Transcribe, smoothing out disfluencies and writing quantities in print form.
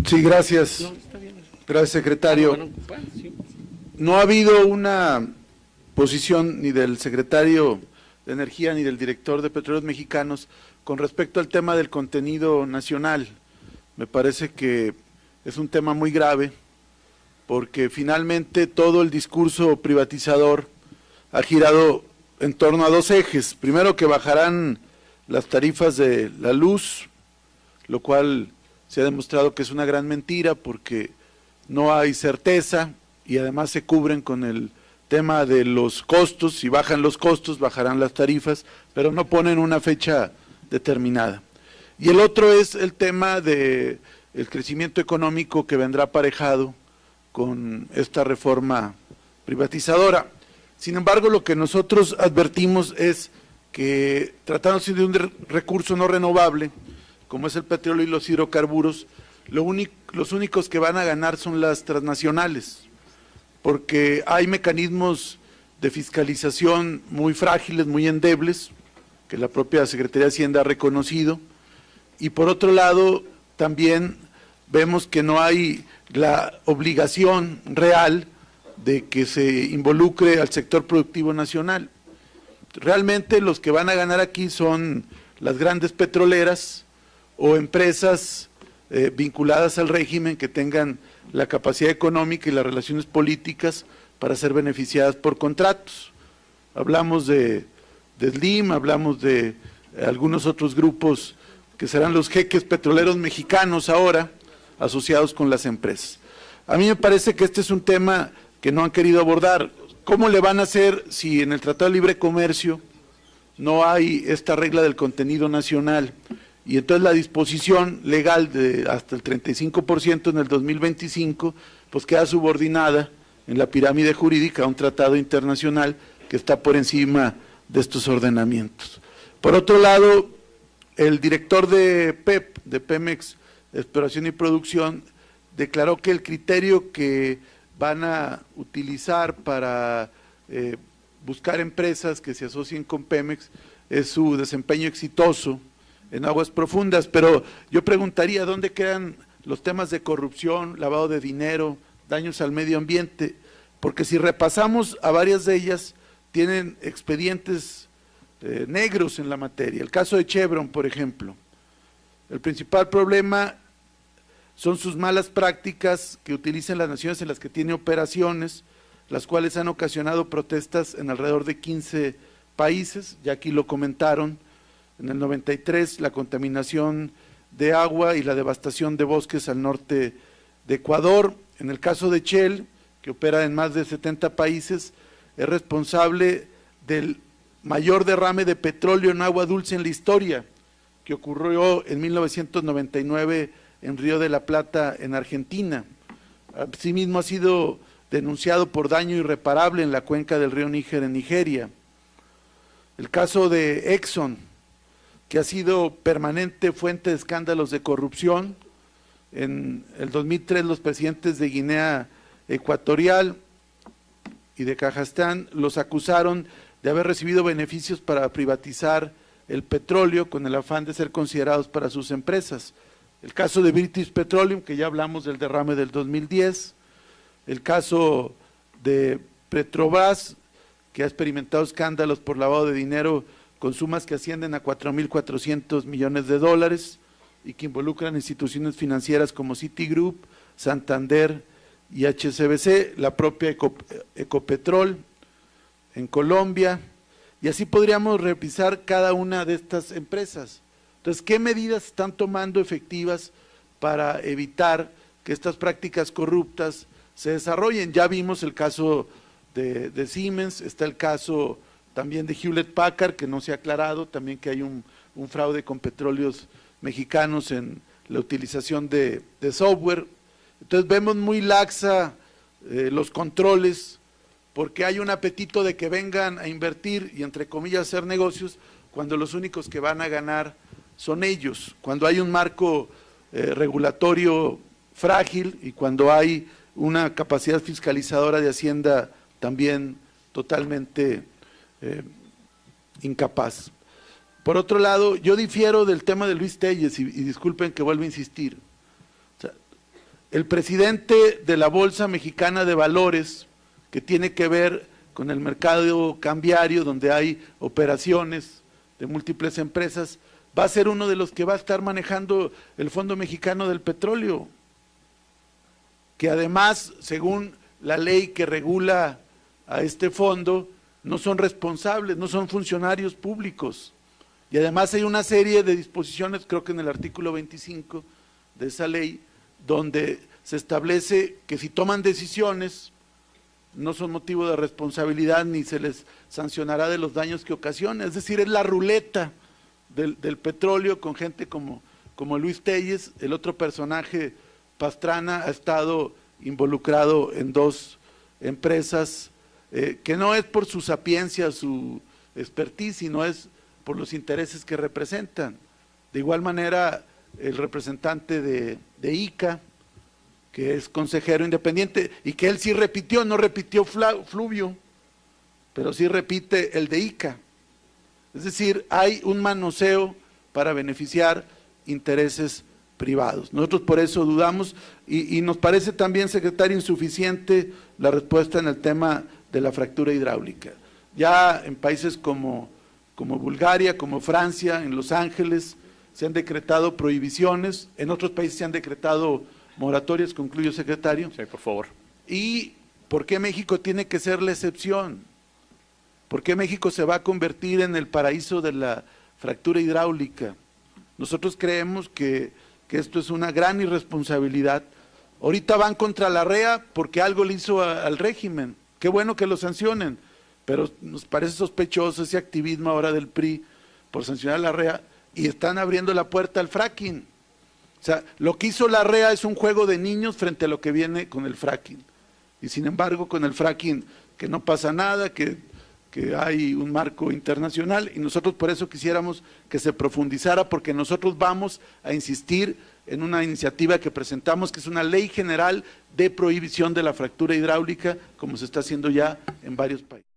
Sí, gracias. No, está bien. Gracias, secretario. Bueno, sí. No ha habido una posición ni del secretario de Energía ni del director de Petróleos Mexicanos con respecto al tema del contenido nacional. Me parece que es un tema muy grave porque finalmente todo el discurso privatizador ha girado en torno a dos ejes. Primero, que bajarán las tarifas de la luz, lo cual se ha demostrado que es una gran mentira porque no hay certeza y además se cubren con el tema de los costos. Si bajan los costos, bajarán las tarifas, pero no ponen una fecha determinada. Y el otro es el tema del crecimiento económico que vendrá aparejado con esta reforma privatizadora. Sin embargo, lo que nosotros advertimos es que tratándose de un recurso no renovable, como es el petróleo y los hidrocarburos, los únicos que van a ganar son las transnacionales, porque hay mecanismos de fiscalización muy frágiles, muy endebles, que la propia Secretaría de Hacienda ha reconocido, y por otro lado también vemos que no hay la obligación real de que se involucre al sector productivo nacional. Realmente los que van a ganar aquí son las grandes petroleras o empresas vinculadas al régimen que tengan la capacidad económica y las relaciones políticas para ser beneficiadas por contratos. Hablamos de Slim, hablamos de algunos otros grupos que serán los jeques petroleros mexicanos ahora, asociados con las empresas. A mí me parece que este es un tema que no han querido abordar. ¿Cómo le van a hacer si en el Tratado de Libre Comercio no hay esta regla del contenido nacional? Y entonces la disposición legal de hasta el 35% en el 2025, pues queda subordinada en la pirámide jurídica a un tratado internacional que está por encima de estos ordenamientos. Por otro lado, el director de PEP, de Pemex Exploración y Producción, declaró que el criterio que van a utilizar para buscar empresas que se asocien con Pemex es su desempeño exitoso en aguas profundas, pero yo preguntaría dónde quedan los temas de corrupción, lavado de dinero, daños al medio ambiente, porque si repasamos a varias de ellas, tienen expedientes negros en la materia. El caso de Chevron, por ejemplo, el principal problema son sus malas prácticas que utilizan las naciones en las que tiene operaciones, las cuales han ocasionado protestas en alrededor de 15 países, ya aquí lo comentaron. En el 93, la contaminación de agua y la devastación de bosques al norte de Ecuador. En el caso de Shell, que opera en más de 70 países, es responsable del mayor derrame de petróleo en agua dulce en la historia, que ocurrió en 1999 en Río de la Plata, en Argentina. Asimismo ha sido denunciado por daño irreparable en la cuenca del río Níger en Nigeria. El caso de Exxon, que ha sido permanente fuente de escándalos de corrupción. En el 2003 los presidentes de Guinea Ecuatorial y de Kazajstán los acusaron de haber recibido beneficios para privatizar el petróleo con el afán de ser considerados para sus empresas. El caso de British Petroleum, que ya hablamos del derrame del 2010, el caso de Petrobras, que ha experimentado escándalos por lavado de dinero con sumas que ascienden a 4.400 millones de dólares y que involucran instituciones financieras como Citigroup, Santander y HSBC, la propia Ecopetrol en Colombia, y así podríamos revisar cada una de estas empresas. Entonces, ¿qué medidas están tomando efectivas para evitar que estas prácticas corruptas se desarrollen? Ya vimos el caso de Siemens, está el caso también de Hewlett Packard, que no se ha aclarado, también que hay un fraude con petróleos mexicanos en la utilización de software. Entonces vemos muy laxa los controles, porque hay un apetito de que vengan a invertir y entre comillas hacer negocios, cuando los únicos que van a ganar son ellos, cuando hay un marco regulatorio frágil y cuando hay una capacidad fiscalizadora de Hacienda también totalmente incapaz. Por otro lado, yo difiero del tema de Luis Telles y disculpen que vuelva a insistir. O sea, el presidente de la Bolsa Mexicana de Valores, que tiene que ver con el mercado cambiario, donde hay operaciones de múltiples empresas, va a ser uno de los que va a estar manejando el Fondo Mexicano del Petróleo, que además, según la ley que regula a este fondo, no son responsables, no son funcionarios públicos. Y además hay una serie de disposiciones, creo que en el artículo 25 de esa ley, donde se establece que si toman decisiones, no son motivo de responsabilidad ni se les sancionará de los daños que ocasionan. Es decir, es la ruleta del petróleo con gente como Luis Telles. El otro personaje, Pastrana, ha estado involucrado en 2 empresas que no es por su sapiencia, su expertise, sino es por los intereses que representan. De igual manera, el representante de ICA, que es consejero independiente, y que él sí repitió, no repitió Fluvio, pero sí repite el de ICA. Es decir, hay un manoseo para beneficiar intereses privados. Nosotros por eso dudamos y nos parece también, secretario, insuficiente la respuesta en el tema de la fractura hidráulica. Ya en países como Bulgaria, como Francia, en Los Ángeles, se han decretado prohibiciones, en otros países se han decretado moratorias. Concluyo, secretario. Sí, por favor. ¿Y por qué México tiene que ser la excepción? ¿Por qué México se va a convertir en el paraíso de la fractura hidráulica? Nosotros creemos que esto es una gran irresponsabilidad. Ahorita van contra la REA porque algo le hizo al régimen. Qué bueno que lo sancionen, pero nos parece sospechoso ese activismo ahora del PRI por sancionar a la REA, y están abriendo la puerta al fracking. O sea, lo que hizo la REA es un juego de niños frente a lo que viene con el fracking. Y sin embargo, con el fracking, que no pasa nada, que hay un marco internacional, y nosotros por eso quisiéramos que se profundizara, porque nosotros vamos a insistir en una iniciativa que presentamos, que es una ley general de prohibición de la fractura hidráulica, como se está haciendo ya en varios países.